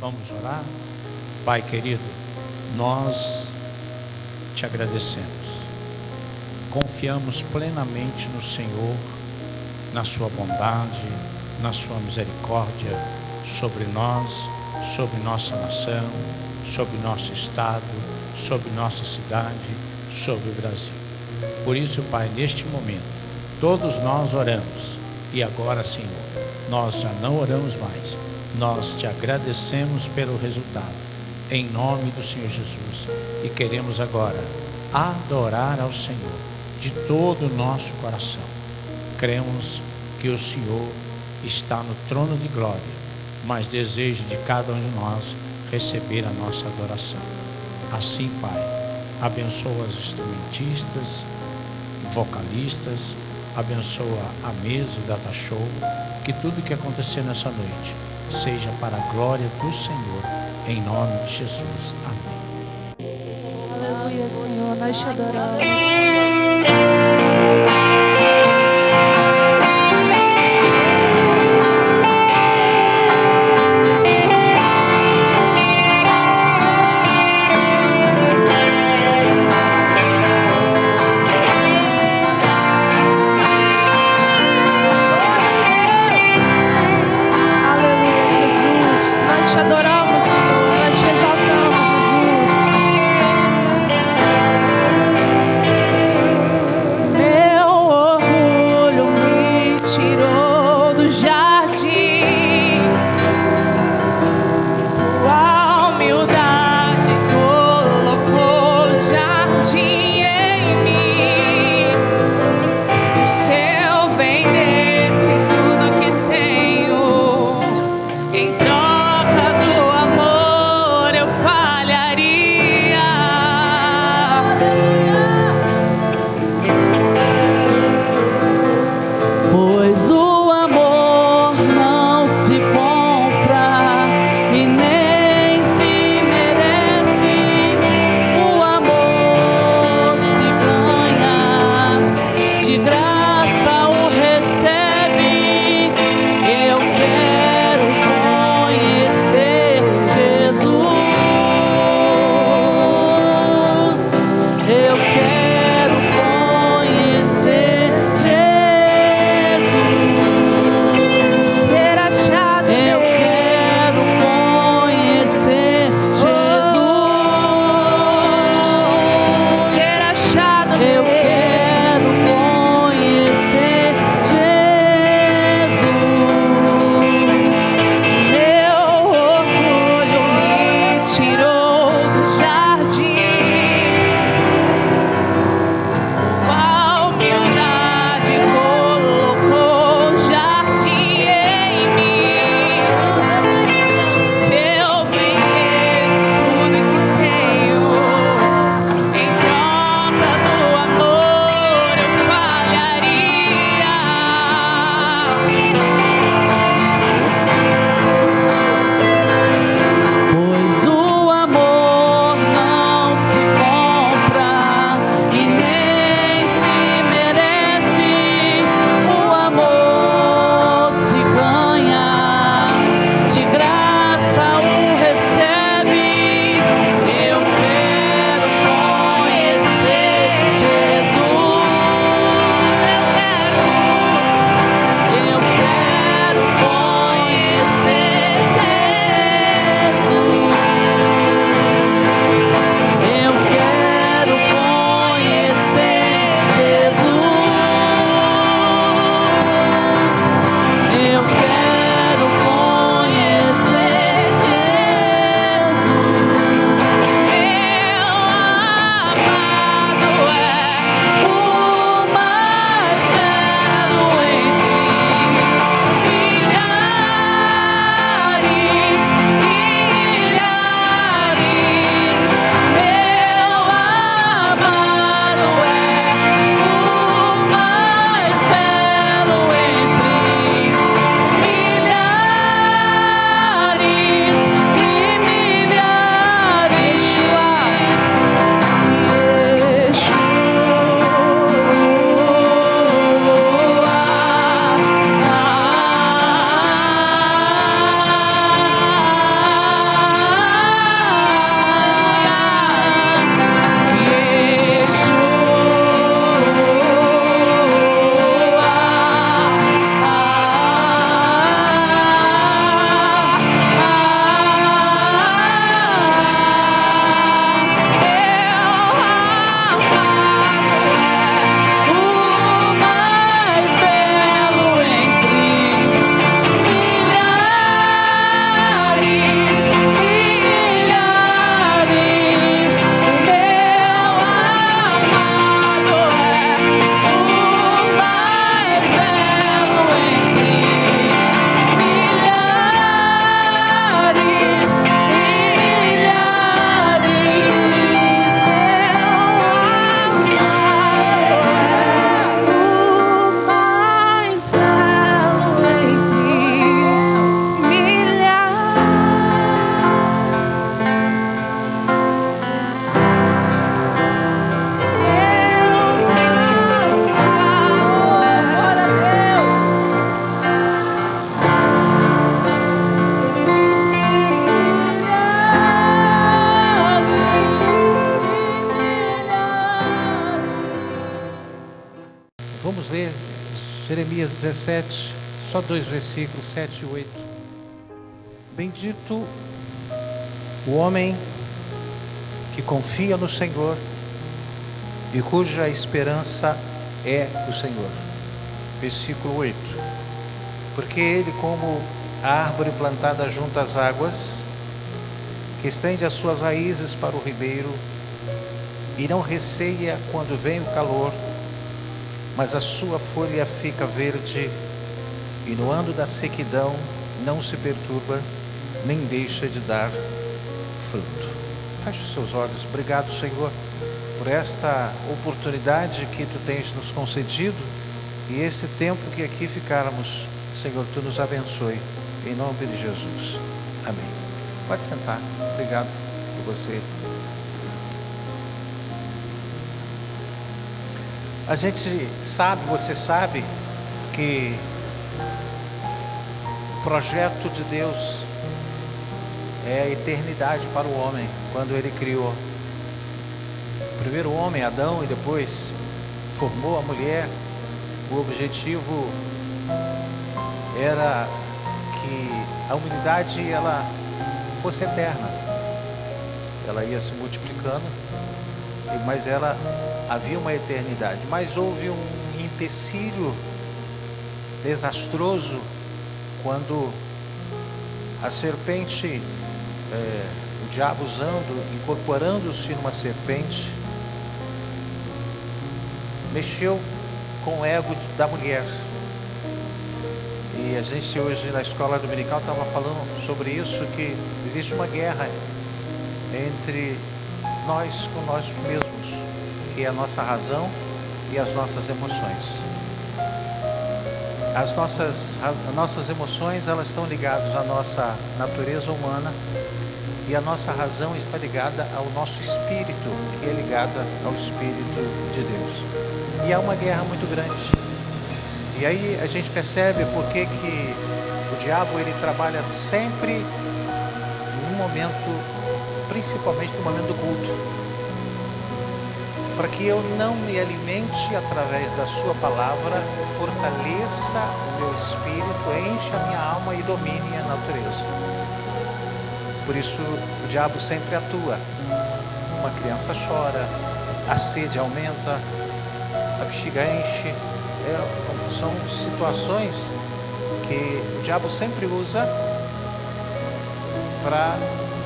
Vamos orar? Pai querido, nós te agradecemos. Confiamos plenamente no Senhor, na sua bondade, na sua misericórdia sobre nós, sobre nossa nação, sobre nosso estado, sobre nossa cidade, sobre o Brasil. Por isso, Pai, neste momento, todos nós oramos. E agora, Senhor, nós já não oramos mais. Nós te agradecemos pelo resultado, em nome do Senhor Jesus. E queremos agora adorar ao Senhor de todo o nosso coração. Cremos que o Senhor está no trono de glória, mas deseja de cada um de nós receber a nossa adoração. Assim, Pai, abençoa os instrumentistas, vocalistas, abençoa a mesa, o data show, que tudo que acontecer nessa noite seja para a glória do Senhor, em nome de Jesus. Amém. Aleluia, Senhor, nós te adoramos. Vamos ler Jeremias 17, só 2 versículos, 7 e 8. Bendito o homem que confia no Senhor e cuja esperança é o Senhor. Versículo 8. Porque ele, como a árvore plantada junto às águas, que estende as suas raízes para o ribeiro, e não receia quando vem o calor, mas a sua folha fica verde, e no ano da sequidão não se perturba, nem deixa de dar fruto. Feche os seus olhos. Obrigado, Senhor, por esta oportunidade que Tu tens nos concedido, e esse tempo que aqui ficarmos, Senhor, Tu nos abençoe, em nome de Jesus. Amém. Pode sentar. Obrigado por você. A gente sabe, você sabe, que o projeto de Deus é a eternidade para o homem, quando Ele criou o primeiro homem, Adão, e depois formou a mulher. O objetivo era que a humanidade ela fosse eterna. Ela ia se multiplicando, mas havia uma eternidade. Mas houve um empecilho desastroso quando a serpente, o diabo incorporando-se numa serpente, mexeu com o ego da mulher. E a gente hoje na escola dominical estava falando sobre isso, que existe uma guerra entre nós com nós mesmos, que é a nossa razão e as nossas emoções. As nossas emoções, elas estão ligadas à nossa natureza humana, e a nossa razão está ligada ao nosso espírito, que é ligada ao Espírito de Deus. E há uma guerra muito grande. E aí a gente percebe porque que o diabo ele trabalha sempre num momento, principalmente no momento do culto, para que eu não me alimente através da sua palavra, fortaleça o meu espírito, encha a minha alma e domine a natureza. Por isso o diabo sempre atua. Uma criança chora, a sede aumenta, a bexiga enche. São situações que o diabo sempre usa para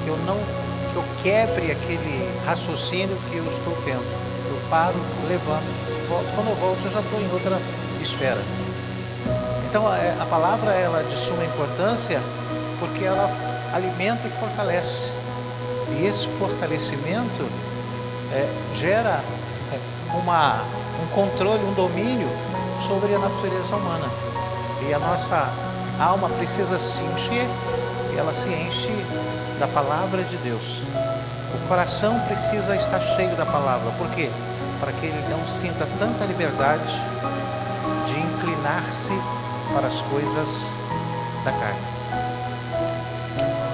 que eu quebre aquele raciocínio que eu estou tendo. Eu paro, levanto, volto. Quando eu volto, eu já estou em outra esfera. Então a palavra ela é de suma importância, porque ela alimenta e fortalece. E esse fortalecimento gera um controle, um domínio sobre a natureza humana. E a nossa alma precisa se encher, e ela se enche da palavra de Deus. O coração precisa estar cheio da palavra. Por quê? Para que ele não sinta tanta liberdade de inclinar-se para as coisas da carne.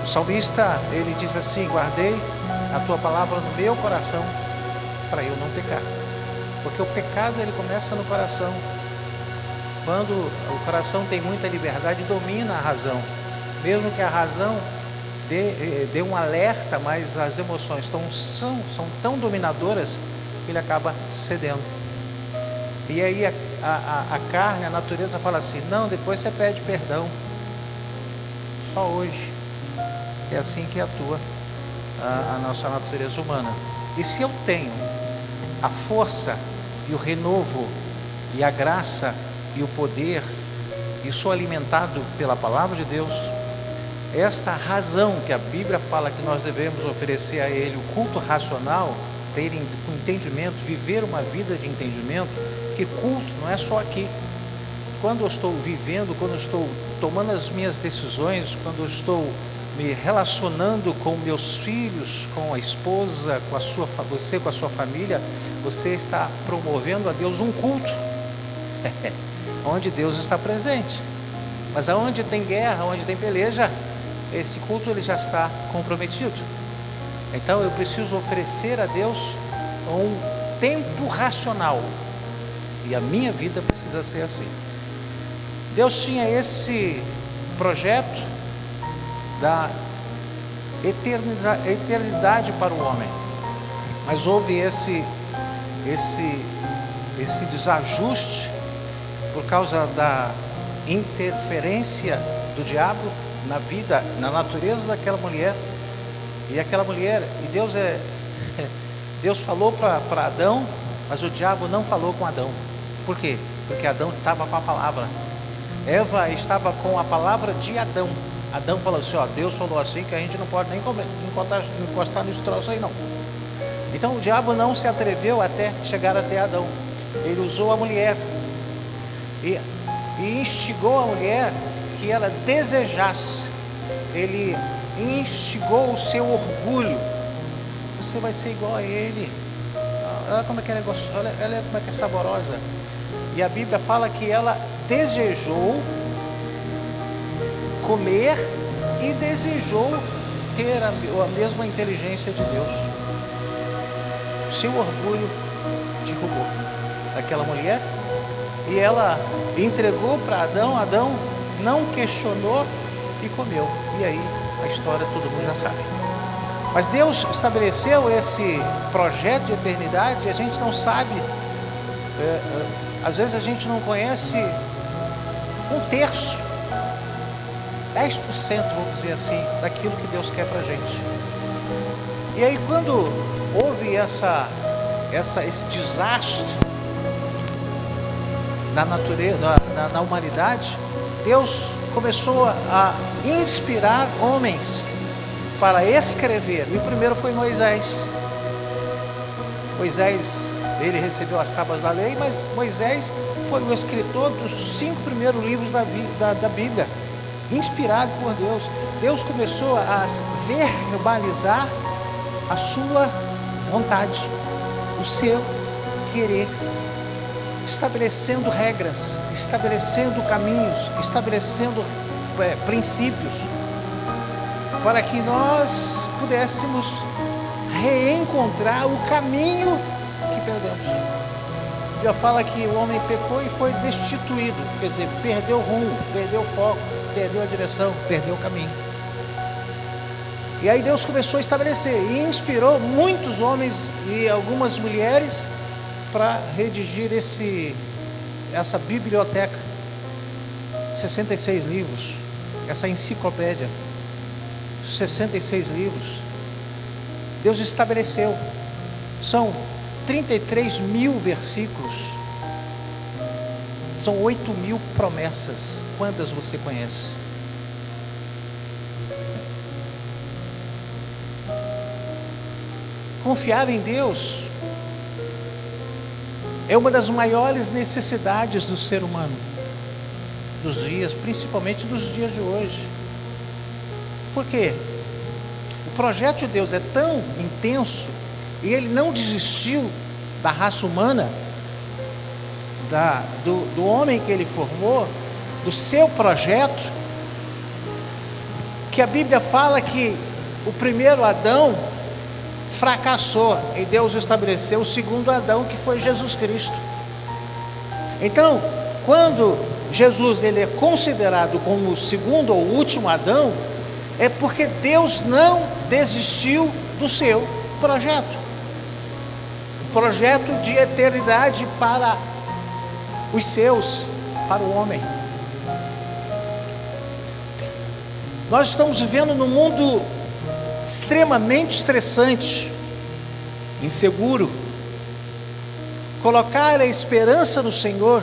O salmista, ele diz assim: guardei a tua palavra no meu coração para eu não pecar. Porque o pecado ele começa no coração. Quando o coração tem muita liberdade, domina a razão. Mesmo que a razão dê um alerta, mas as emoções são tão dominadoras que ele acaba cedendo. E aí a carne, a natureza fala assim: não, depois você pede perdão. Só hoje. É assim que atua a nossa natureza humana. E se eu tenho a força e o renovo e a graça e o poder, e sou alimentado pela palavra de Deus, esta razão que a Bíblia fala que nós devemos oferecer a Ele, o culto racional, ter entendimento, viver uma vida de entendimento, que culto não é só aqui. Quando eu estou vivendo, quando eu estou tomando as minhas decisões, quando eu estou me relacionando com meus filhos, com a esposa, você com a sua família, você está promovendo a Deus um culto, onde Deus está presente. Mas aonde tem guerra, onde tem peleja, esse culto ele já está comprometido. Então eu preciso oferecer a Deus um tempo racional. E a minha vida precisa ser assim. Deus tinha esse projeto da eternidade para o homem, mas houve esse desajuste por causa da interferência do diabo na vida, na natureza daquela mulher. E aquela mulher, Deus falou para Adão, mas o diabo não falou com Adão. Por quê? Porque Adão estava com a palavra. Eva estava com a palavra de Adão. Adão falou assim, Deus falou assim que a gente não pode nem encostar nesse troço aí não. Então o diabo não se atreveu até chegar até Adão. Ele usou a mulher e instigou a mulher que ela desejasse. Ele instigou o seu orgulho. Você vai ser igual a ele. Olha como é que ela é gostosa, olha como é que é saborosa. E a Bíblia fala que ela desejou comer e desejou ter a mesma inteligência de Deus. O seu orgulho derrubou aquela mulher e ela entregou para Adão. Adão não questionou e comeu. E aí a história todo mundo já sabe. Mas Deus estabeleceu esse projeto de eternidade e a gente não sabe, às vezes a gente não conhece 1/3, 10%, vamos dizer assim, daquilo que Deus quer para a gente. E aí quando houve esse desastre na natureza, na humanidade, Deus começou a inspirar homens para escrever. E o primeiro foi Moisés. Moisés, ele recebeu as tábuas da lei, mas Moisés foi o escritor dos 5 primeiros livros da Bíblia, inspirado por Deus. Deus começou a verbalizar a sua vontade, o seu querer, estabelecendo regras, estabelecendo caminhos, estabelecendo princípios, para que nós pudéssemos reencontrar o caminho que perdemos. Já fala que o homem pecou e foi destituído, quer dizer, perdeu o rumo, perdeu o foco, perdeu a direção, perdeu o caminho. E aí Deus começou a estabelecer e inspirou muitos homens e algumas mulheres para redigir essa biblioteca, 66 livros, essa enciclopédia, 66 livros. Deus estabeleceu, são 33 mil versículos, são 8.000 promessas. Quantas você conhece? Confiar em Deus é uma das maiores necessidades do ser humano, dos dias, principalmente dos dias de hoje. Por quê? O projeto de Deus é tão intenso e ele não desistiu da raça humana, do homem que ele formou, do seu projeto, que a Bíblia fala que o primeiro Adão fracassou e Deus estabeleceu o segundo Adão, que foi Jesus Cristo. Então, quando Jesus ele é considerado como o segundo ou último Adão, é porque Deus não desistiu do seu projeto, projeto de eternidade para os seus, para o homem. Nós estamos vivendo num mundo extremamente estressante, inseguro. Colocar a esperança no Senhor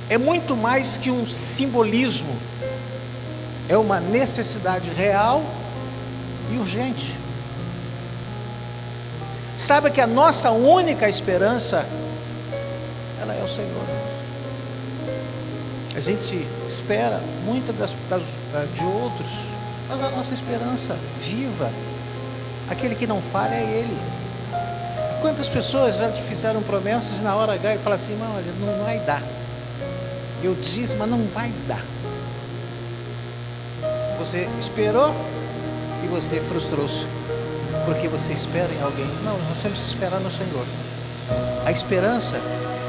é muito mais que um simbolismo, é uma necessidade real e urgente. Saiba que a nossa única esperança, ela é o Senhor. A gente espera muitas de outros, mas a nossa esperança viva, aquele que não falha é Ele. Quantas pessoas já te fizeram promessas e na hora H ele fala assim, não, olha, não vai dar. Eu disse, mas não vai dar. Você esperou e você frustrou-se, porque você espera em alguém. Não, nós temos que esperar no Senhor. A esperança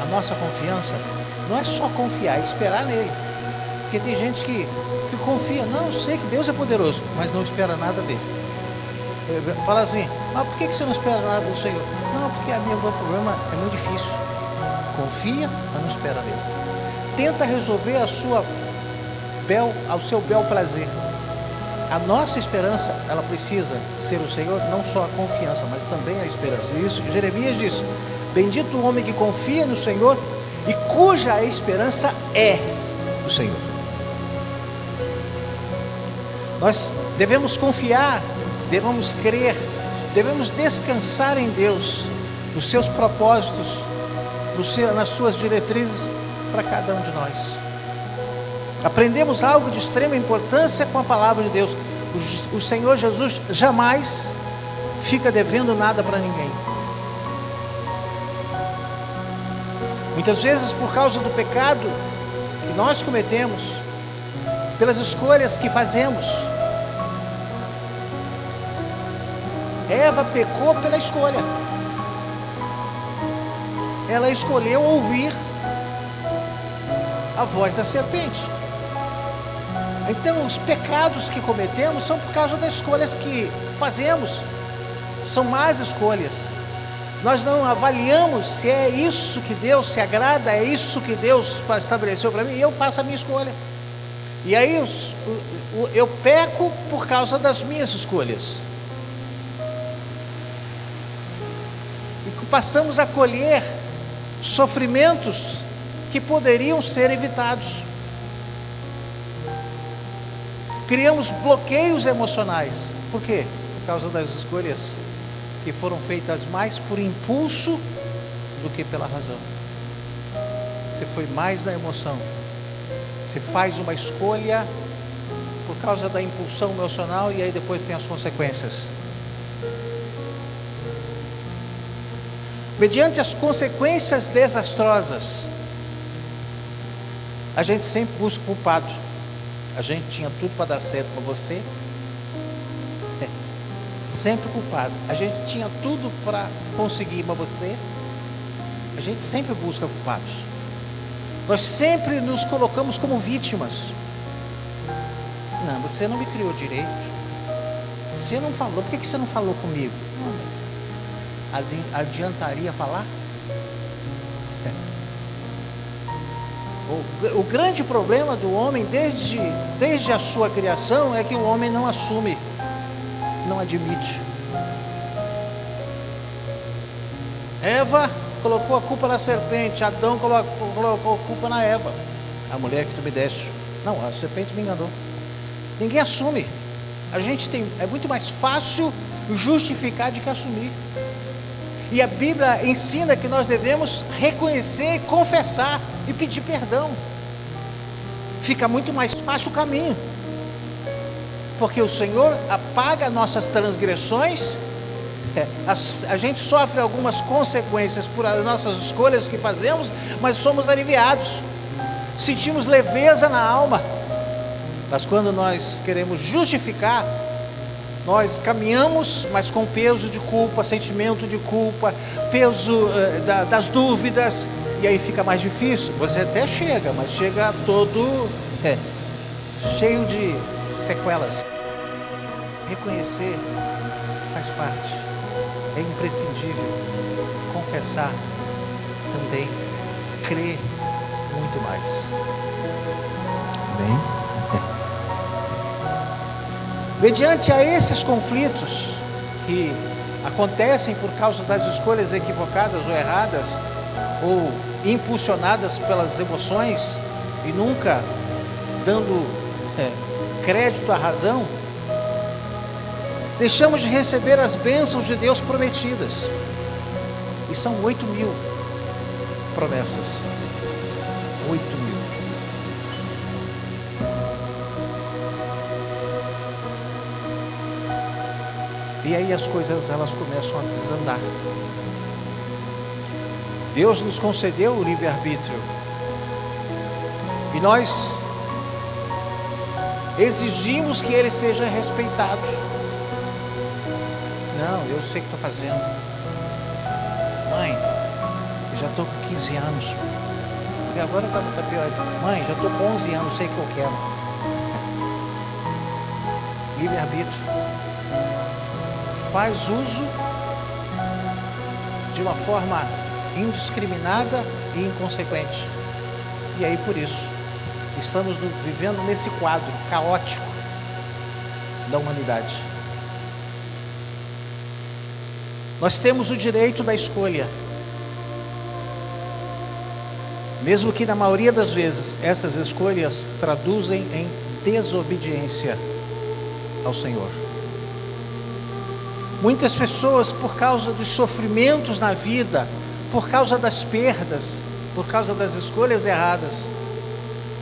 a nossa confiança não é só confiar, é esperar nele. Porque tem gente que confia, não, eu sei que Deus é poderoso, mas não espera nada dele. Fala assim, mas por que você não espera nada do Senhor? Não, porque meu problema é muito difícil. Confia, mas não espera dele. Tenta resolver ao seu bel prazer. A nossa esperança, ela precisa ser o Senhor, não só a confiança, mas também a esperança. Isso, Jeremias diz, bendito o homem que confia no Senhor e cuja esperança é o Senhor. Nós devemos confiar, devemos crer, devemos descansar em Deus, nos seus propósitos, nas suas diretrizes para cada um de nós. Aprendemos algo de extrema importância com a palavra de Deus. O Senhor Jesus jamais fica devendo nada para ninguém. Muitas vezes, por causa do pecado que nós cometemos, pelas escolhas que fazemos, Eva pecou pela escolha. Ela escolheu ouvir a voz da serpente. Então, os pecados que cometemos são por causa das escolhas que fazemos. São más escolhas. Nós não avaliamos se é isso que Deus se agrada, é isso que Deus estabeleceu para mim, e eu faço a minha escolha. E aí eu peco por causa das minhas escolhas. E passamos a colher sofrimentos que poderiam ser evitados. Criamos bloqueios emocionais. Por quê? Por causa das escolhas que foram feitas mais por impulso do que pela razão. Você foi mais na emoção. Você faz uma escolha por causa da impulsão emocional e aí depois tem as consequências. Mediante as consequências desastrosas, a gente sempre busca culpado. A gente tinha tudo para dar certo para você. Sempre culpado. A gente tinha tudo para conseguir para você. A gente sempre busca culpados. Nós sempre nos colocamos como vítimas. Não, você não me criou direito. Você não falou. Por que você não falou comigo? Não, mas adiantaria falar? O grande problema do homem desde a sua criação é que o homem não assume, não admite. Eva colocou a culpa na serpente, Adão colocou a culpa na Eva, a mulher que tu me deste. Não, a serpente me enganou. Ninguém assume. É muito mais fácil justificar do que assumir. E a Bíblia ensina que nós devemos reconhecer, confessar e pedir perdão. Fica muito mais fácil o caminho. Porque o Senhor apaga nossas transgressões. A gente sofre algumas consequências por as nossas escolhas que fazemos, mas somos aliviados. Sentimos leveza na alma. Mas quando nós queremos justificar, nós caminhamos, mas com peso de culpa, sentimento de culpa, peso das dúvidas, e aí fica mais difícil. Você até chega, mas chega todo cheio de sequelas. Reconhecer faz parte, é imprescindível. Confessar também, crer muito mais. Bem? Mediante a esses conflitos que acontecem por causa das escolhas equivocadas ou erradas, ou impulsionadas pelas emoções e nunca dando crédito à razão, deixamos de receber as bênçãos de Deus prometidas. E são 8.000 promessas. 8.000. E aí as coisas elas começam a desandar. Deus nos concedeu o livre-arbítrio. E nós exigimos que ele seja respeitado. Não, eu sei o que estou fazendo. Mãe, já estou com 15 anos. E agora está pior. Mãe, já estou com 11 anos, sei o que eu quero. Livre-arbítrio. Faz uso de uma forma indiscriminada e inconsequente. E aí, por isso, estamos vivendo nesse quadro caótico da humanidade. Nós temos o direito da escolha, mesmo que na maioria das vezes essas escolhas traduzem em desobediência ao Senhor. Muitas pessoas, por causa dos sofrimentos na vida, por causa das perdas, por causa das escolhas erradas,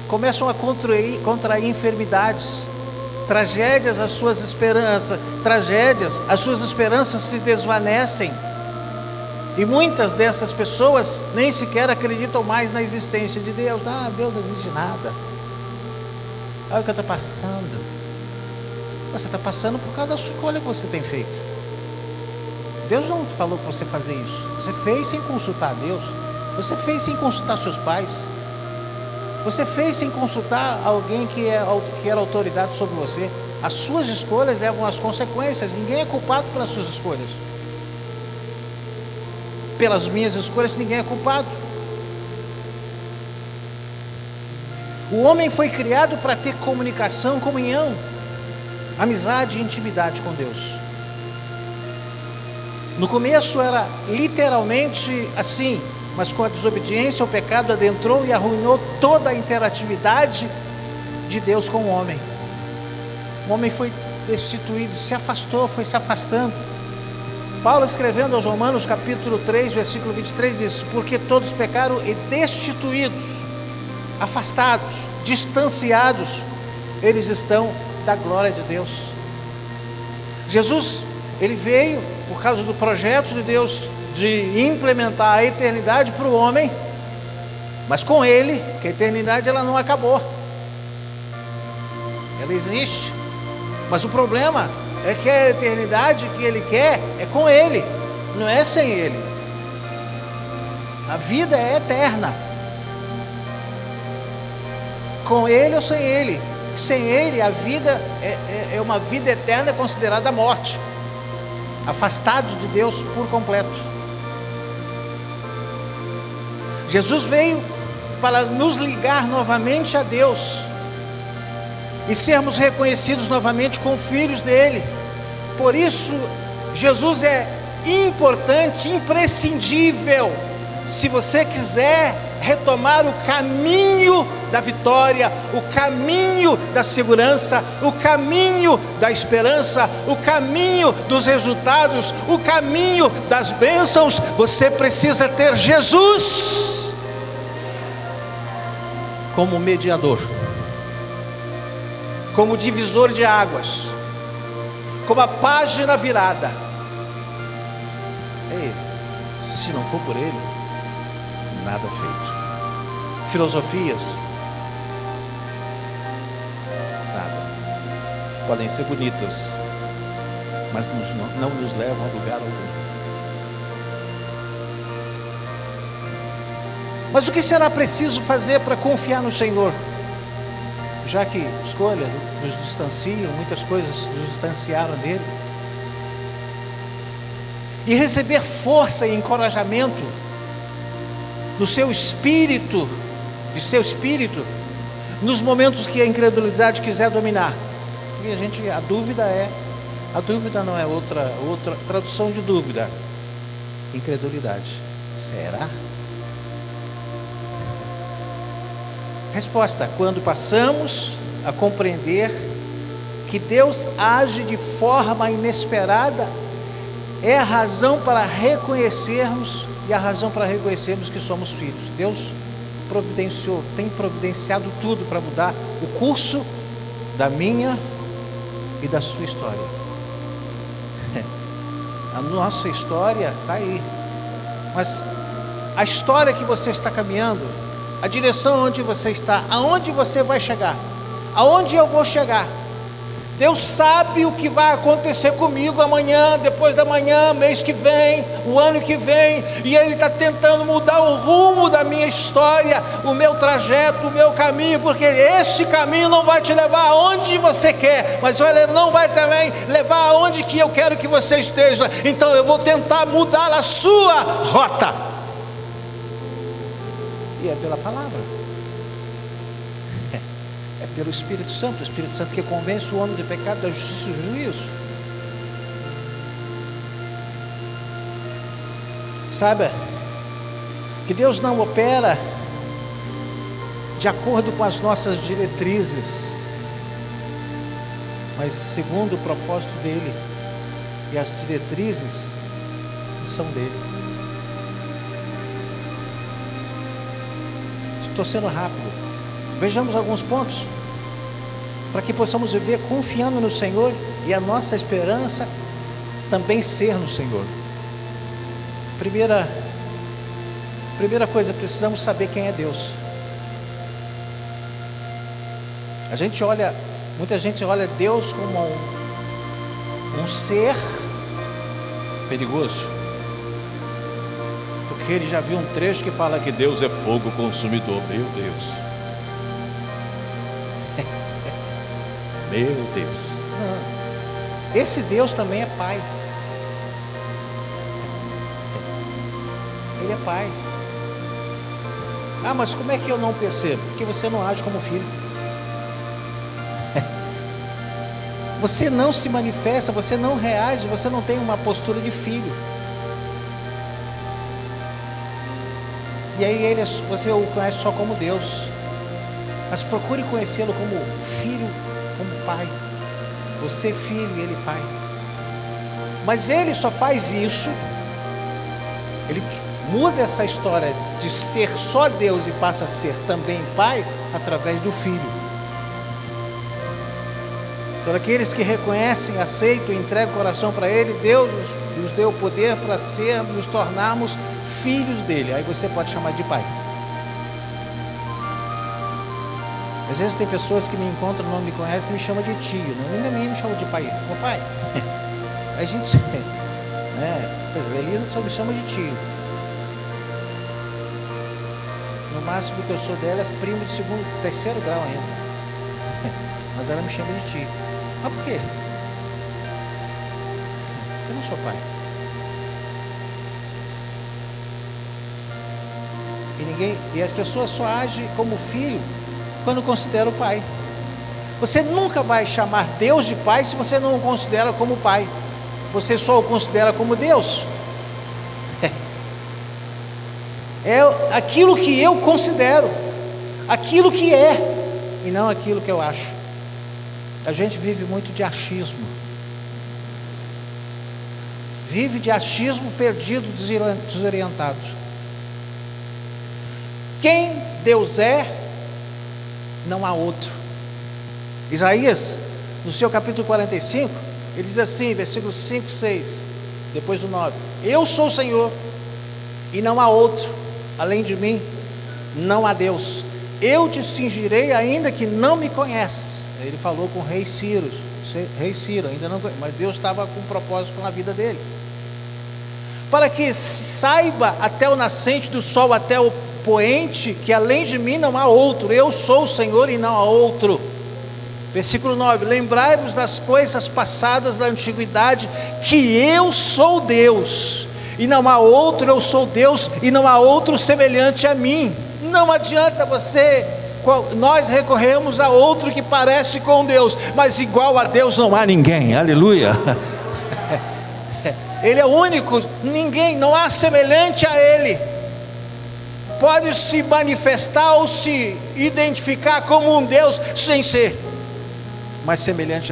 começam a contrair enfermidades, tragédias, as suas esperanças se desvanecem. E muitas dessas pessoas nem sequer acreditam mais na existência de Deus. Deus não existe nada. Olha o que eu estou passando. Você está passando por causa da sua escolha que você tem feito. Deus não falou para você fazer isso. Você fez sem consultar Deus. Você fez sem consultar seus pais. Você fez sem consultar alguém que era autoridade sobre você. As suas escolhas levam às consequências. Ninguém é culpado pelas suas escolhas. Pelas minhas escolhas, ninguém é culpado. O homem foi criado para ter comunicação, comunhão, amizade e intimidade com Deus. No começo era literalmente assim, mas com a desobediência, o pecado adentrou e arruinou toda a interatividade de Deus com o homem. O homem foi destituído, se afastou, foi se afastando. Paulo, escrevendo aos Romanos, capítulo 3, versículo 23, diz: porque todos pecaram e destituídos, afastados, distanciados, eles estão da glória de Deus. Jesus, ele veio por causa do projeto de Deus de implementar a eternidade para o homem, mas com ele, que a eternidade ela não acabou, ela existe, mas o problema é que a eternidade que ele quer é com ele, não é sem ele. A vida é eterna, com ele ou sem ele. Sem ele, a vida é uma vida eterna, considerada morte, afastado de Deus por completo. Jesus veio para nos ligar novamente a Deus e sermos reconhecidos novamente como filhos dele. Por isso, Jesus é importante, imprescindível, se você quiser retomar o caminho da vitória, o caminho da segurança, o caminho da esperança, o caminho dos resultados, o caminho das bênçãos. Você precisa ter Jesus como mediador, como divisor de águas, como a página virada. Se não for por ele, nada feito. Filosofias, nada. Podem ser bonitas, mas não nos levam a lugar algum. Mas o que será preciso fazer para confiar no Senhor? Já que escolhas nos distanciam, muitas coisas nos distanciaram dele. E receber força e encorajamento do seu espírito, nos momentos que a incredulidade quiser dominar. E a dúvida não é outra tradução de dúvida, incredulidade. Será? Resposta: quando passamos a compreender que Deus age de forma inesperada, é a razão para reconhecermos, que somos filhos. Deus tem providenciado tudo para mudar o curso da minha e da sua história. A nossa história está aí, mas a história que você está caminhando, a direção onde você está, aonde você vai chegar, aonde eu vou chegar, Deus sabe o que vai acontecer comigo amanhã, depois da manhã, mês que vem, o ano que vem, e Ele está tentando mudar o rumo da minha história, o meu trajeto, o meu caminho, porque esse caminho não vai te levar aonde você quer, mas não vai também levar aonde que eu quero que você esteja. Então eu vou tentar mudar a sua rota, e é pela palavra. É pelo Espírito Santo, o Espírito Santo que convence o homem do pecado, da justiça e do juízo. Saiba que Deus não opera de acordo com as nossas diretrizes, mas segundo o propósito dEle, e as diretrizes são dEle. Estou sendo rápido. Vejamos alguns pontos, para que possamos viver confiando no Senhor, e a nossa esperança também ser no Senhor. Primeira coisa, precisamos saber quem é Deus. Muita gente olha Deus como um ser perigoso, porque ele já viu um trecho que fala que Deus é fogo consumidor. Meu Deus. Meu Deus. Não. Esse Deus também é Pai. Ele é Pai. Ah, mas como é que eu não percebo? Porque você não age como filho. Você não se manifesta, você não reage, você não tem uma postura de filho. E aí você o conhece só como Deus. Mas procure conhecê-lo como filho, como pai. Você filho e ele pai. Mas ele só faz isso, ele muda essa história de ser só Deus e passa a ser também pai, através do filho. Por aqueles que reconhecem, aceitam, entregam o coração para ele, Deus nos deu o poder para nos tornarmos filhos dele. Aí você pode chamar de pai. Às vezes tem pessoas que me encontram, não me conhecem, me chamam de tio, ainda me chamam de pai. Meu pai, a gente, Elisa só me chama de tio. No máximo que eu sou dela é primo de segundo, terceiro grau ainda. Mas ela me chama de tio. Mas por quê? Eu não sou pai. E as pessoas só agem como filho quando considera o pai. Você nunca vai chamar Deus de pai se você não o considera como pai. Você só o considera como Deus. É aquilo que eu considero, aquilo que é, e não aquilo que eu acho. A gente vive muito de achismo. Vive de achismo, perdido, desorientado. Quem Deus é, não há outro. Isaías, no seu capítulo 45, ele diz assim, versículos 5, 6, depois do 9: eu sou o Senhor, e não há outro, além de mim, não há Deus. Eu te cingirei, ainda que não me conheces. Ele falou com o rei Ciro, ainda não, mas Deus estava com um propósito com a vida dele. Para que saiba até o nascente do sol, até o poente, que além de mim não há outro. Eu sou o Senhor e não há outro. Versículo 9: lembrai-vos das coisas passadas da antiguidade, que eu sou Deus, e não há outro. Eu sou Deus, e não há outro semelhante a mim. Não adianta nós recorremos a outro que parece com Deus, mas igual a Deus não há ninguém. Aleluia. Ele é único, ninguém, não há semelhante a Ele. Pode se manifestar ou se identificar como um Deus sem ser, mas semelhante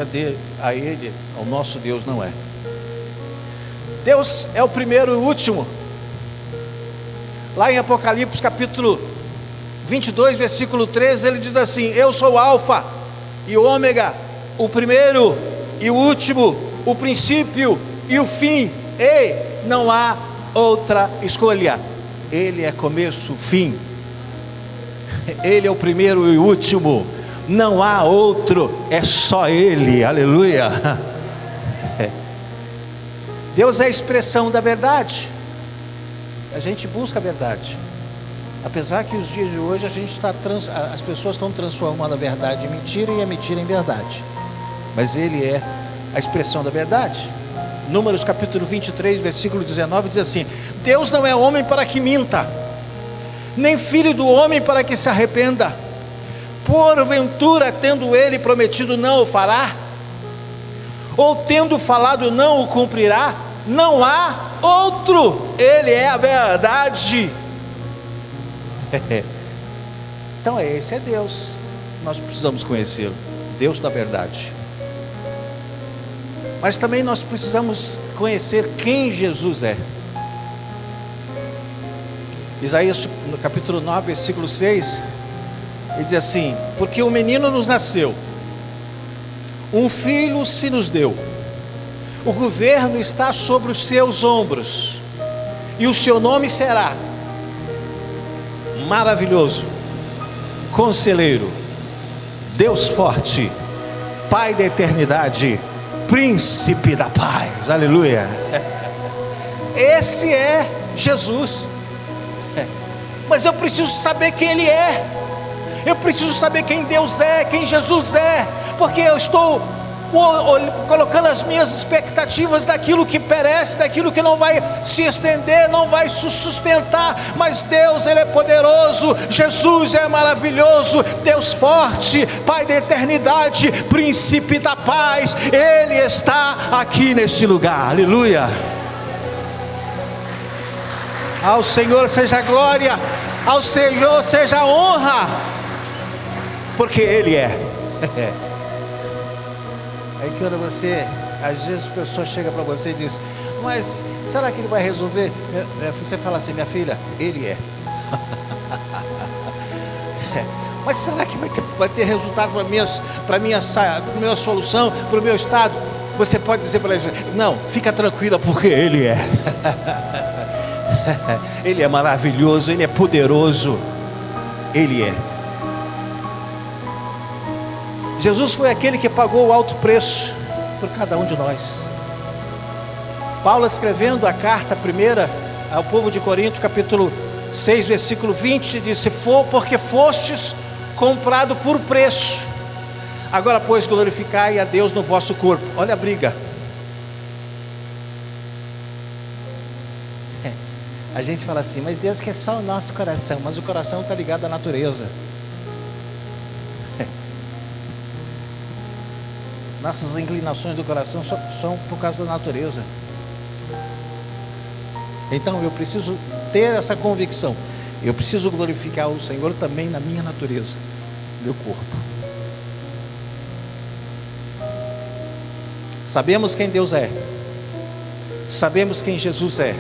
a Ele, ao nosso Deus, não é. Deus é o primeiro e o último. Lá em Apocalipse capítulo 22, versículo 13, ele diz assim: eu sou o Alfa e o Ômega, o primeiro e o último, o princípio e o fim, e não há outra escolha. Ele é começo, fim. Ele é o primeiro e o último. não há outro, é só Ele, aleluia. Deus é a expressão da verdade. A gente busca a verdade. Apesar que os dias de hoje as pessoas estão transformando a verdade em mentira e a mentira em verdade. Mas Ele é a expressão da verdade. Números capítulo 23, versículo 19 diz assim: Deus não é homem para que minta, nem filho do homem para que se arrependa. Porventura, tendo Ele prometido, não o fará? Ou tendo falado, não o cumprirá? Não há outro, Ele é a verdade. Então esse é Deus. Nós precisamos conhecê-lo, Deus da verdade. Mas também nós precisamos conhecer quem Jesus é. Isaías no capítulo 9, versículo 6, ele diz assim: porque o menino nos nasceu, um filho se nos deu, o governo está sobre os seus ombros, e o seu nome será Maravilhoso, Conselheiro, Deus Forte, Pai da Eternidade, Príncipe da Paz. Aleluia. Esse é Jesus. Mas eu preciso saber quem Ele é. Eu preciso saber quem Deus é, quem Jesus é, porque eu estou colocando as minhas expectativas daquilo que perece, daquilo que não vai se estender, não vai se sustentar. Mas Deus, Ele é poderoso, Jesus é maravilhoso, Deus forte, Pai da eternidade, Príncipe da paz. Ele está aqui neste lugar, aleluia. Ao Senhor seja a glória, ao Senhor seja a honra, porque Ele é. Aí que hora você, às vezes a pessoa chega para você e diz: mas será que Ele vai resolver? Você fala assim: minha filha, Ele é. Mas será que vai ter resultado para minha solução, para o meu estado? Você pode dizer para ele: não, fica tranquila, porque Ele é. Ele é maravilhoso, Ele é poderoso, Ele é. Jesus foi aquele que pagou o alto preço por cada um de nós. Paulo, escrevendo a carta primeira ao povo de Corinto, capítulo 6, versículo 20, disse: porque fostes comprado por preço, agora pois glorificai a Deus no vosso corpo. Olha a briga. A gente fala assim: mas Deus quer só o nosso coração. Mas o coração está ligado à natureza. Nossas inclinações do coração são por causa da natureza. Então eu preciso ter essa convicção. Eu preciso glorificar o Senhor também na minha natureza, no meu corpo. Sabemos quem Deus é, sabemos quem Jesus é,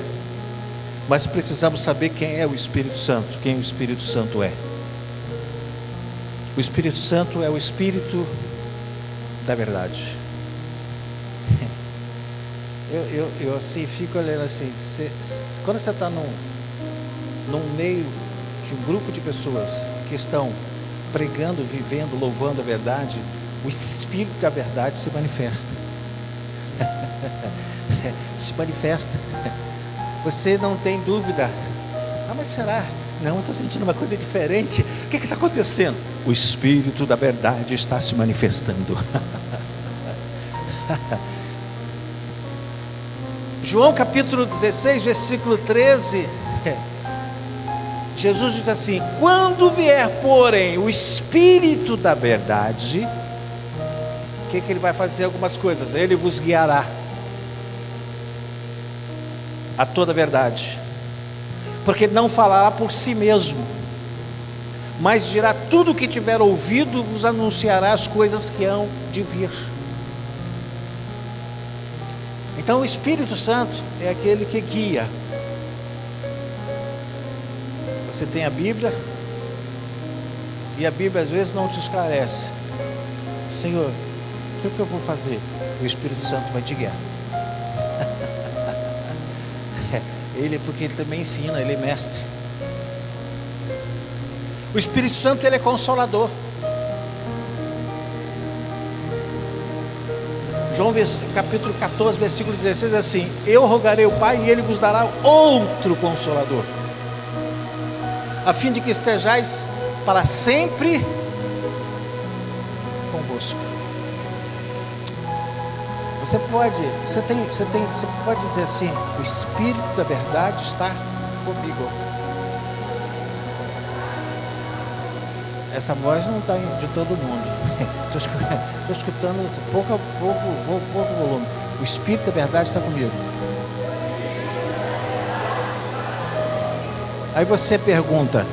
mas precisamos saber quem é o Espírito Santo, quem o Espírito Santo é. O Espírito Santo é o Espírito da verdade. Eu assim fico olhando assim, quando você está num meio de um grupo de pessoas que estão pregando, vivendo, louvando a verdade, o Espírito da verdade se manifesta. Se manifesta. Você não tem dúvida. Ah, mas será? Não, eu estou sentindo uma coisa diferente. O que está acontecendo? O Espírito da verdade está se manifestando. João capítulo 16, versículo 13. Jesus diz assim: quando vier, porém, o Espírito da verdade, o que Ele vai fazer? Algumas coisas. Ele vos guiará a toda a verdade, porque não falará por si mesmo, mas dirá tudo o que tiver ouvido, vos anunciará as coisas que hão de vir. Então o Espírito Santo é aquele que guia. Você tem a Bíblia, e a Bíblia às vezes não te esclarece. Senhor, o que eu vou fazer? O Espírito Santo vai te guiar. Ele, porque Ele também ensina, Ele é mestre. O Espírito Santo, Ele é consolador. João capítulo 14, versículo 16, assim: eu rogarei ao Pai e Ele vos dará outro Consolador, a fim de que estejais para sempre convosco. Você pode dizer assim: o Espírito da verdade está comigo. Essa voz não está de todo mundo. Estou escutando pouco volume. O Espírito da verdade está comigo. Aí você pergunta: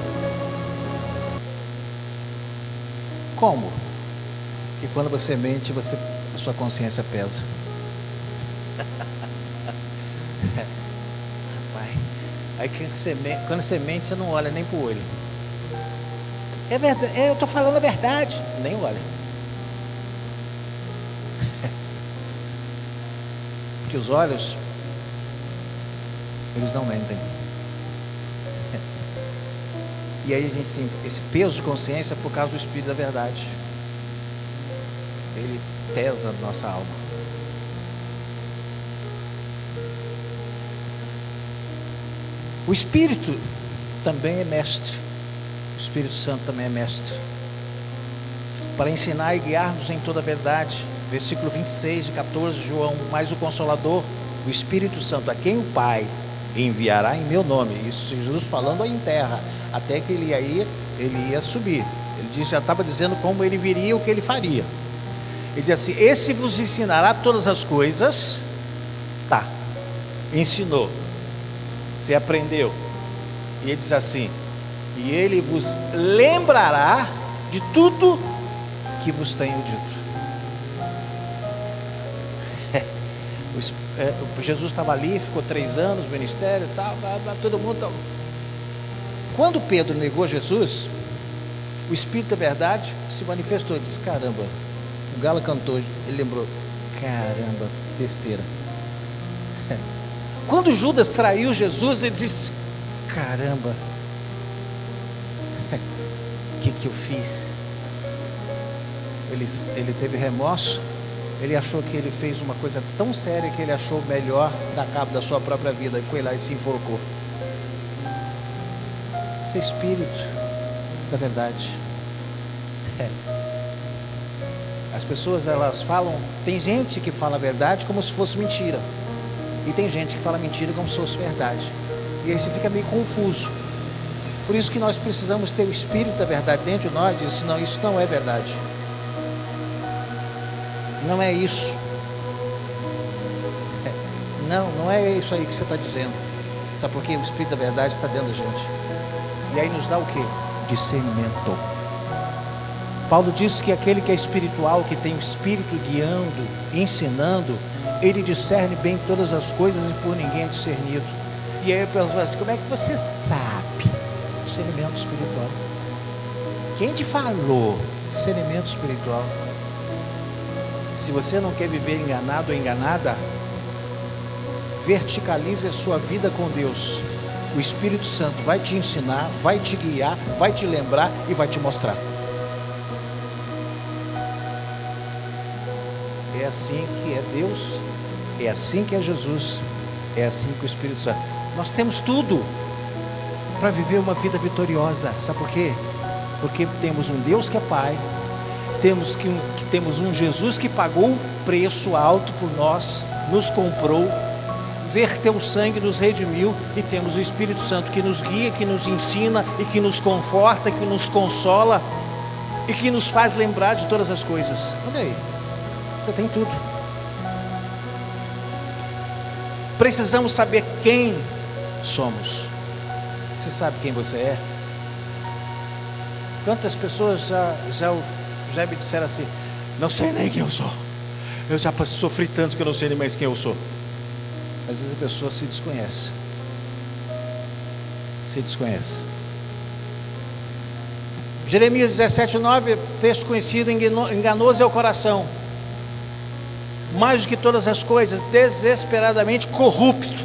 como? Que quando você mente, a sua consciência pesa. Aí quando você mente, você não olha nem para o olho. É verdade, eu estou falando a verdade. Nem olha. Porque os olhos, eles não mentem. E aí a gente tem esse peso de consciência por causa do Espírito da verdade. Ele pesa na nossa alma. O Espírito também é mestre. O Espírito Santo também é mestre. Para ensinar e guiar-nos em toda a verdade. Versículo 26 de 14 de João: mas o Consolador, o Espírito Santo, a quem o Pai enviará em meu nome. Isso Jesus falando aí em terra, até que ele ia subir. Ele já estava dizendo como ele viria, o que ele faria. Ele diz assim: esse vos ensinará todas as coisas. Tá, ensinou, você aprendeu. E ele diz assim: e ele vos lembrará de tudo que vos tenho dito. Jesus estava ali, ficou 3 anos no ministério e tal, todo mundo. Quando Pedro negou Jesus, o Espírito da verdade se manifestou. Disse: caramba, o galo cantou. Ele lembrou: caramba, besteira. Quando Judas traiu Jesus, ele disse: caramba, o que eu fiz? Ele teve remorso. Ele achou que ele fez uma coisa tão séria que ele achou melhor dar cabo da sua própria vida, e foi lá e se enforcou. Esse é o Espírito da verdade. As pessoas, elas falam, tem gente que fala a verdade como se fosse mentira, e tem gente que fala mentira como se fosse verdade, e aí você fica meio confuso. Por isso que nós precisamos ter o Espírito da verdade dentro de nós. Diz: não, isso não é verdade, não é isso, não é isso aí que você está dizendo. Sabe por quê? O Espírito da verdade está dentro da gente, e aí nos dá o quê? Discernimento. Paulo diz que aquele que é espiritual, que tem o Espírito guiando, ensinando, ele discerne bem todas as coisas, e por ninguém é discernido. E aí a pessoa fala assim: como é que você sabe? Discernimento espiritual. Quem te falou? Discernimento espiritual. Se você não quer viver enganado ou enganada, verticalize a sua vida com Deus. O Espírito Santo vai te ensinar, vai te guiar, vai te lembrar e vai te mostrar. É assim que é Deus, é assim que é Jesus, é assim que o Espírito Santo. Nós temos tudo para viver uma vida vitoriosa. Sabe por quê? Porque temos um Deus que é Pai, temos um Jesus que pagou um preço alto por nós, nos comprou, verteu o sangue, nos redimiu, e temos o Espírito Santo que nos guia, que nos ensina e que nos conforta, que nos consola e que nos faz lembrar de todas as coisas. Olha aí, você tem tudo. Precisamos saber quem somos. Você sabe quem você é? Quantas pessoas já me disseram assim: não sei nem quem eu sou, eu já sofri tanto que eu não sei nem mais quem eu sou. Às vezes a pessoa se desconhece. Jeremias 17:9, texto conhecido: enganoso é o coração, mais do que todas as coisas, desesperadamente corrupto.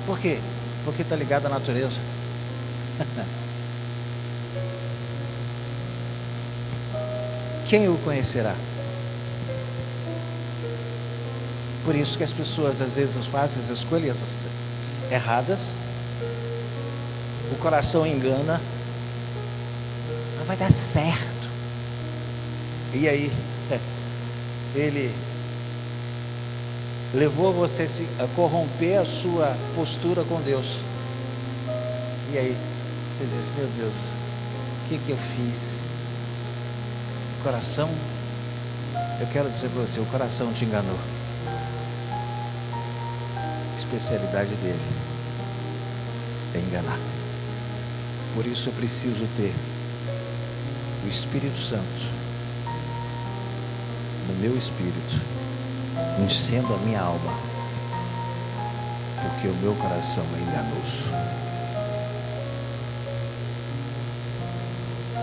Por quê? Porque está ligado à natureza. Quem o conhecerá? Por isso que as pessoas às vezes fazem as escolhas erradas, o coração engana, não vai dar certo. E aí, ele levou você a corromper a sua postura com Deus. E aí, você diz, meu Deus, o que eu fiz? O coração, eu quero dizer para você, o coração te enganou. A especialidade dele é enganar. Por isso eu preciso ter o Espírito Santo no meu espírito, enchendo a minha alma, porque o meu coração é enganoso.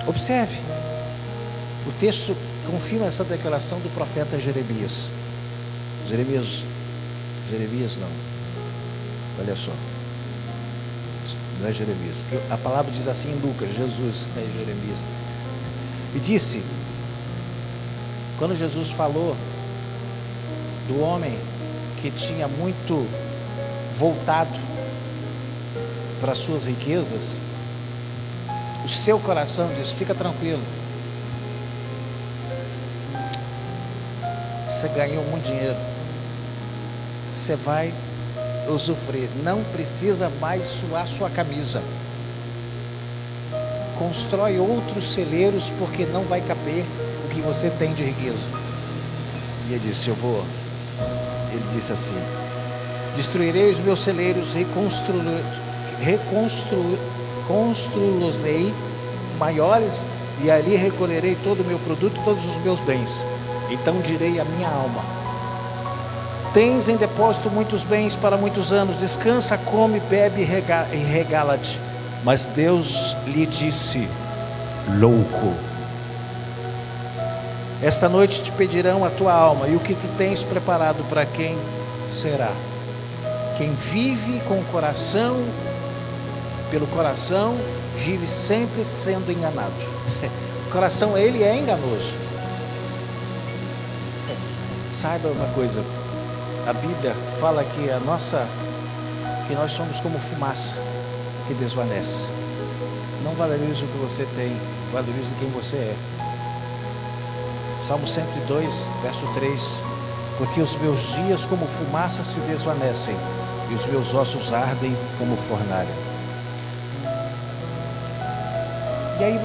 Observe, o texto confirma essa declaração do profeta Jeremias. Jeremias não, olha só, não é Jeremias, a palavra diz assim em Lucas, Jesus é Jeremias, e disse, quando Jesus falou do homem que tinha muito voltado para as suas riquezas, o seu coração diz, fica tranquilo, você ganhou muito dinheiro, você vai usufruir, não precisa mais suar sua camisa, constrói outros celeiros, porque não vai caber o que você tem de riqueza. E ele disse, ele disse assim, destruirei os meus celeiros, reconstruí-los-ei maiores, e ali recolherei todo o meu produto, todos os meus bens. Então direi à minha alma, tens em depósito muitos bens para muitos anos, descansa, come, bebe e regala-te. Mas Deus lhe disse, louco, esta noite te pedirão a tua alma, e o que tu tens preparado para quem será? Quem vive com o coração, pelo coração, vive sempre sendo enganado. O coração, ele é enganoso. Saiba uma coisa, a Bíblia fala que que nós somos como fumaça que desvanece. Não valorize o que você tem, valorize quem você é. Salmo 102, verso 3, porque os meus dias como fumaça se desvanecem, e os meus ossos ardem como fornalha. E aí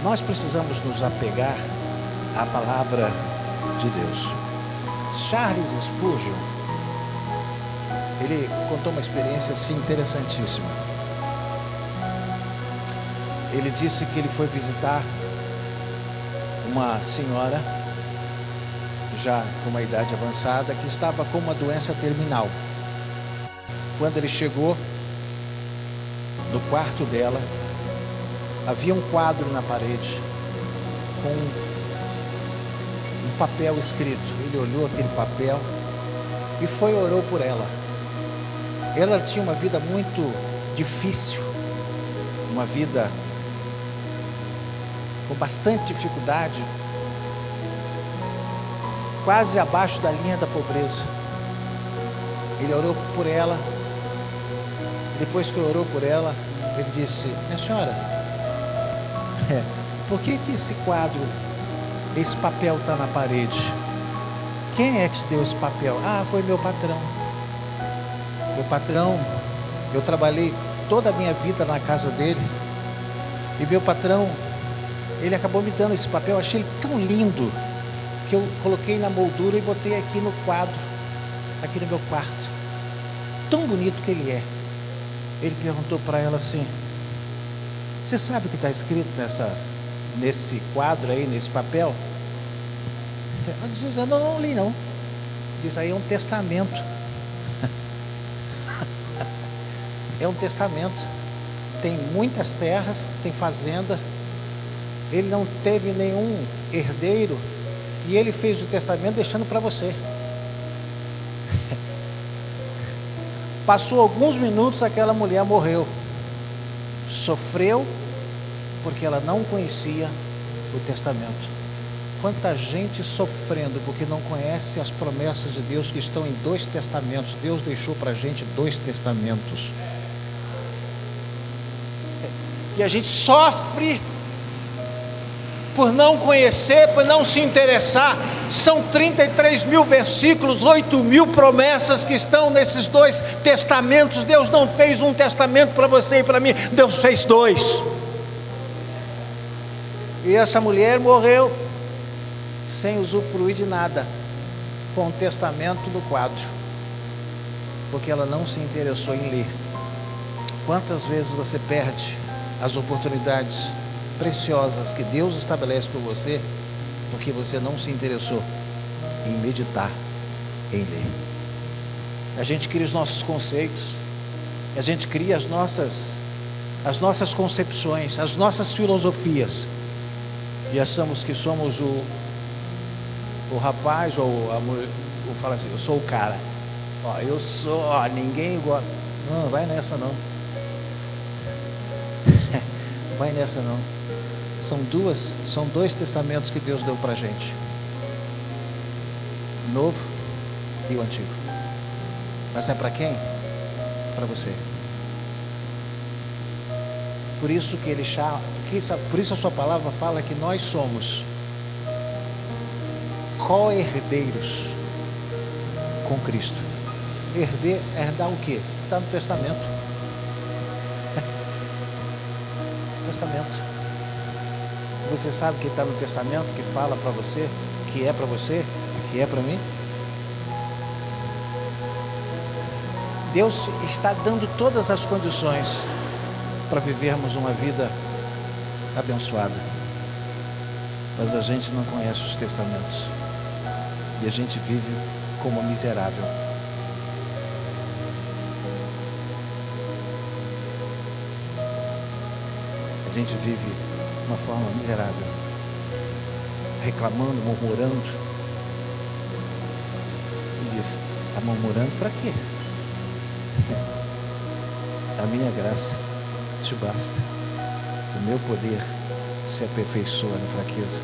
nós precisamos nos apegar à palavra de Deus. Charles Spurgeon, ele contou uma experiência assim interessantíssima. Ele disse que ele foi visitar uma senhora, já com uma idade avançada, que estava com uma doença terminal. Quando ele chegou no quarto dela, havia um quadro na parede com um papel escrito. Ele olhou aquele papel e foi e orou por ela. Ela tinha uma vida muito difícil, uma vida com bastante dificuldade, quase abaixo da linha da pobreza. Ele orou por ela. Depois que orou por ela, ele disse, minha senhora, por que esse quadro, esse papel está na parede? Quem é que te deu esse papel? Ah, foi meu patrão. Meu patrão, eu trabalhei toda a minha vida na casa dele, e meu patrão, ele acabou me dando esse papel. Eu achei ele tão lindo, que eu coloquei na moldura e botei aqui no quadro, aqui no meu quarto. Tão bonito que ele é. Ele perguntou para ela assim, você sabe o que está escrito nesse quadro aí, nesse papel? Ela disse, não li não. Diz, aí é um testamento. É um testamento. Tem muitas terras, tem fazenda. Ele não teve nenhum herdeiro, e ele fez o testamento deixando para você. Passou alguns minutos, aquela mulher morreu. Sofreu porque ela não conhecia o testamento. Quanta gente sofrendo porque não conhece as promessas de Deus que estão em 2 testamentos. Deus deixou para a gente 2 testamentos. E a gente sofre por não conhecer, por não se interessar. São 33 mil versículos, 8 mil promessas que estão nesses 2 testamentos. Deus não fez um testamento para você e para mim, Deus fez 2. E essa mulher morreu sem usufruir de nada, com o testamento no quadro, porque ela não se interessou em ler. Quantas vezes você perde as oportunidades preciosas que Deus estabelece por você, porque você não se interessou em meditar, em ler? A gente cria os nossos conceitos, a gente cria as nossas concepções, as nossas filosofias, e achamos que somos o rapaz ou a mulher, ou fala assim, eu sou o cara, eu sou, ninguém igual. Não, vai nessa não. Vai nessa não. São 2 testamentos que Deus deu para a gente, o novo e o antigo. Mas é para quem? Para você. Por isso que ele chama, por isso a sua palavra fala que nós somos co-herdeiros com Cristo. Herdar o quê? Está no testamento. Testamento. Você sabe que está no testamento, que fala para você, que é para você, que é para mim? Deus está dando todas as condições para vivermos uma vida abençoada, mas a gente não conhece os testamentos e a gente vive como miserável. A gente vive de uma forma miserável, reclamando, murmurando. E diz, está murmurando para quê? A minha graça te basta, o meu poder se aperfeiçoa na fraqueza.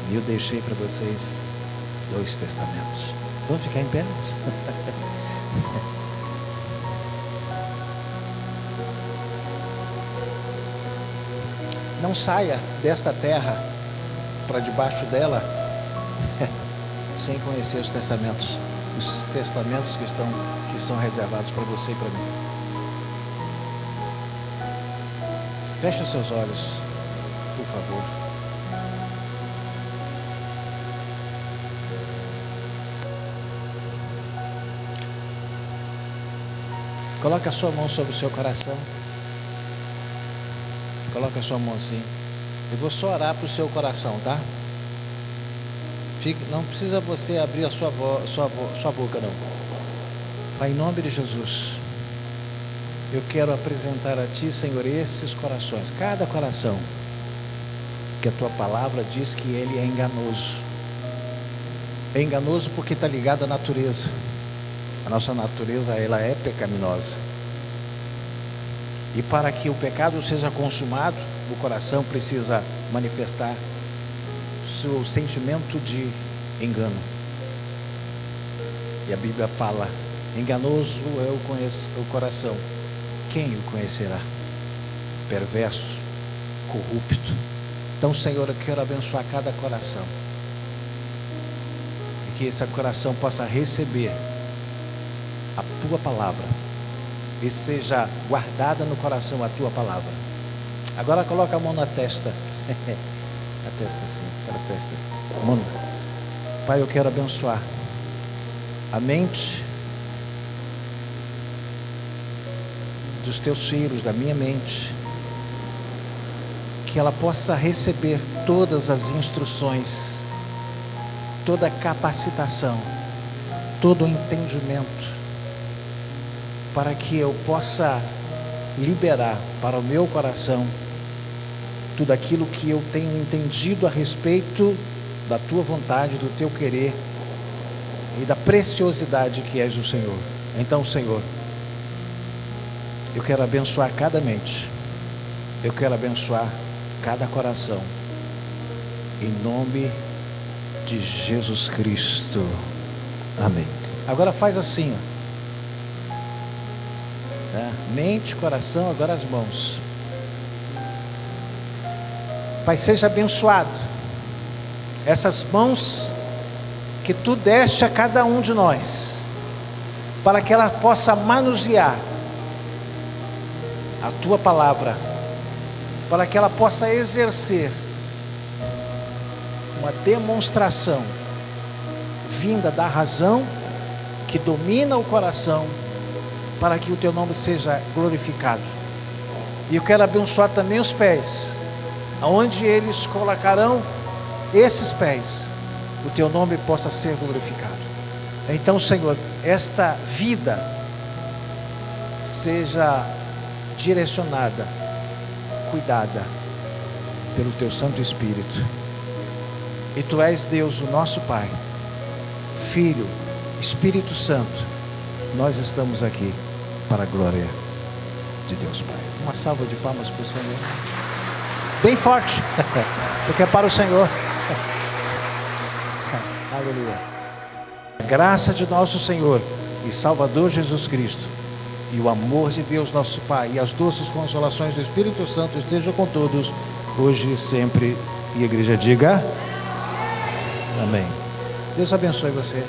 E eu deixei para vocês 2 testamentos. Vamos ficar em pé? Não saia desta terra para debaixo dela sem conhecer os testamentos que estão reservados para você e para mim. Feche os seus olhos, por favor. Coloque a sua mão sobre o seu coração. Coloque a sua mão assim. Eu vou só orar para o seu coração, tá? Não precisa você abrir a sua boca, não. Pai, em nome de Jesus, eu quero apresentar a Ti, Senhor, esses corações, cada coração, que a Tua palavra diz que ele é enganoso. É enganoso porque está ligado à natureza. A nossa natureza, ela é pecaminosa. E para que o pecado seja consumado, o coração precisa manifestar o seu sentimento de engano. E a Bíblia fala, enganoso é o coração. Quem o conhecerá? Perverso, corrupto. Então, Senhor, eu quero abençoar cada coração. E que esse coração possa receber a Tua palavra. E seja guardada no coração a Tua palavra. Agora coloca a mão na testa. A testa assim, aquela testa. Mão. Pai, eu quero abençoar a mente dos Teus filhos, da minha mente, que ela possa receber todas as instruções, toda a capacitação, todo o entendimento, para que eu possa liberar para o meu coração tudo aquilo que eu tenho entendido a respeito da Tua vontade, do Teu querer e da preciosidade que és o Senhor. Então, Senhor, eu quero abençoar cada mente, eu quero abençoar cada coração, em nome de Jesus Cristo. Amém. Agora faz assim, ó. Tá? Mente, coração, agora as mãos. Pai, seja abençoado essas mãos que tu deste a cada um de nós, para que ela possa manusear a tua palavra, para que ela possa exercer uma demonstração vinda da razão que domina o coração, para que o teu nome seja glorificado. E eu quero abençoar também os pés, aonde eles colocarão esses pés, o teu nome possa ser glorificado. Então, Senhor, esta vida seja direcionada, cuidada pelo teu Santo Espírito. E tu és Deus, o nosso Pai, Filho, Espírito Santo. Nós estamos aqui para a glória de Deus Pai. Uma salva de palmas para o Senhor. Bem forte, porque é para o Senhor. Aleluia. A graça de nosso Senhor e Salvador Jesus Cristo, e o amor de Deus nosso Pai, e as doces consolações do Espírito Santo estejam com todos, hoje e sempre. E a igreja diga amém. Deus abençoe você.